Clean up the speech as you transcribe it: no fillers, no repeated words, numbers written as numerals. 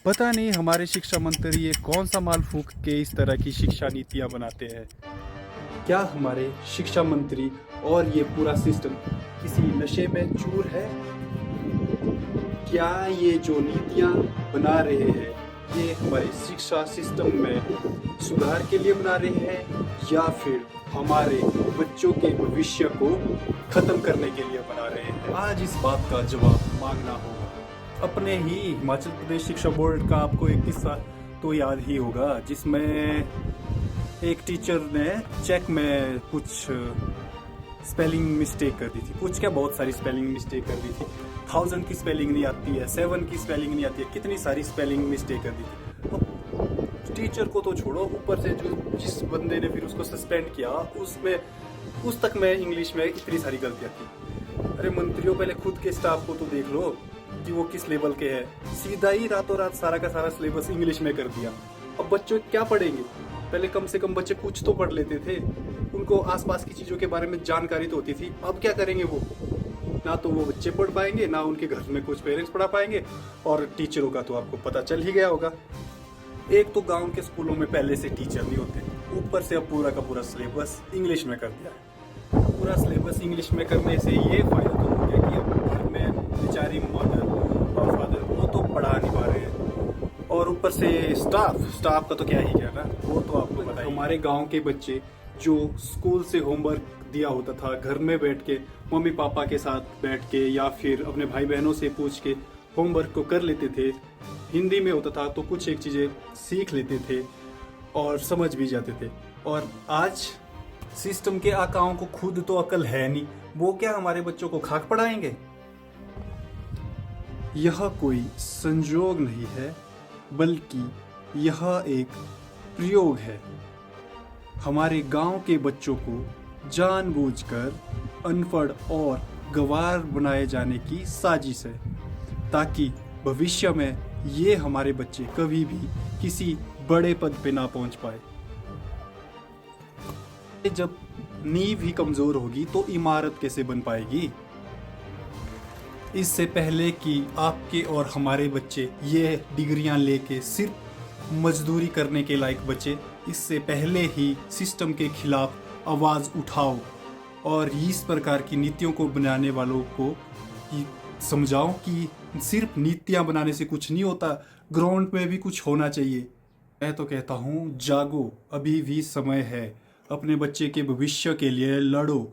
पता नहीं हमारे शिक्षा मंत्री ये कौन सा माल फूंक के इस तरह की शिक्षा नीतियाँ बनाते हैं। क्या हमारे शिक्षा मंत्री और ये पूरा सिस्टम किसी नशे में चूर है? क्या ये जो नीतियाँ बना रहे हैं ये हमारे शिक्षा सिस्टम में सुधार के लिए बना रहे हैं या फिर हमारे बच्चों के भविष्य को खत्म करने के लिए बना रहे हैं? आज इस बात का जवाब मांगना होगा। अपने ही हिमाचल प्रदेश शिक्षा बोर्ड का आपको एक किस्सा तो याद ही होगा, जिसमें एक टीचर ने चेक में कुछ स्पेलिंग मिस्टेक कर दी थी। कुछ क्या, बहुत सारी स्पेलिंग मिस्टेक कर दी थी। 1000 की स्पेलिंग नहीं आती है, 7 की स्पेलिंग नहीं आती है, कितनी सारी स्पेलिंग मिस्टेक कर दी थी। तो टीचर को तो छोड़ो, ऊपर से जो जिस बंदे ने फिर उसको सस्पेंड किया उस तक में इंग्लिश में इतनी सारी गलतियाँ थी। अरे मंत्रियों, पहले खुद के स्टाफ को तो देख लो कि वो किस लेवल के हैं। सीधा ही रातों रात सारा का सारा सिलेबस इंग्लिश में कर दिया। अब बच्चों क्या पढ़ेंगे? पहले कम से कम बच्चे कुछ तो पढ़ लेते थे, उनको आसपास की चीज़ों के बारे में जानकारी तो होती थी। अब क्या करेंगे वो? ना तो वो बच्चे पढ़ पाएंगे, ना उनके घर में कुछ पेरेंट्स पढ़ा पाएंगे, और टीचरों का तो आपको पता चल ही गया होगा। एक तो गांव के स्कूलों में पहले से टीचर नहीं होते, ऊपर से अब पूरा का पूरा सिलेबस इंग्लिश में कर दिया है। पूरा सिलेबस इंग्लिश में करने से ये फायदा तो हो गया कि अब घर में बेचारी मदर और फादर वो तो पढ़ा नहीं पा रहे हैं, और ऊपर से स्टाफ का तो क्या ही कहना, वो तो आपको पता है। हमारे गांव के बच्चे जो स्कूल से होमवर्क दिया होता था, घर में बैठ के मम्मी पापा के साथ बैठ के या फिर अपने भाई बहनों से पूछ के होमवर्क को कर लेते थे। हिंदी में होता था तो कुछ एक चीज़ें सीख लेते थे और समझ भी जाते थे। और आज सिस्टम के आकाओं को खुद तो अकल है नहीं, वो क्या हमारे बच्चों को खाक पढ़ाएंगे? यह कोई संजोग नहीं है, बल्कि यह एक प्रयोग है। हमारे गांव के बच्चों को जानबूझकर अनपढ़ और गंवार बनाए जाने की साजिश है, ताकि भविष्य में ये हमारे बच्चे कभी भी किसी बड़े पद पे ना पहुंच पाए। जब नींव ही कमजोर होगी तो इमारत कैसे बन पाएगी? इससे पहले कि आपके और हमारे बच्चे ये डिग्रियां लेके सिर्फ मजदूरी करने के लायक बचे, इससे पहले ही सिस्टम के खिलाफ आवाज़ उठाओ और इस प्रकार की नीतियों को बनाने वालों को समझाओ कि सिर्फ नीतियां बनाने से कुछ नहीं होता, ग्राउंड में भी कुछ होना चाहिए। मैं तो कहता हूँ, जागो, अभी भी समय है। अपने बच्चे के भविष्य के लिए लड़ो।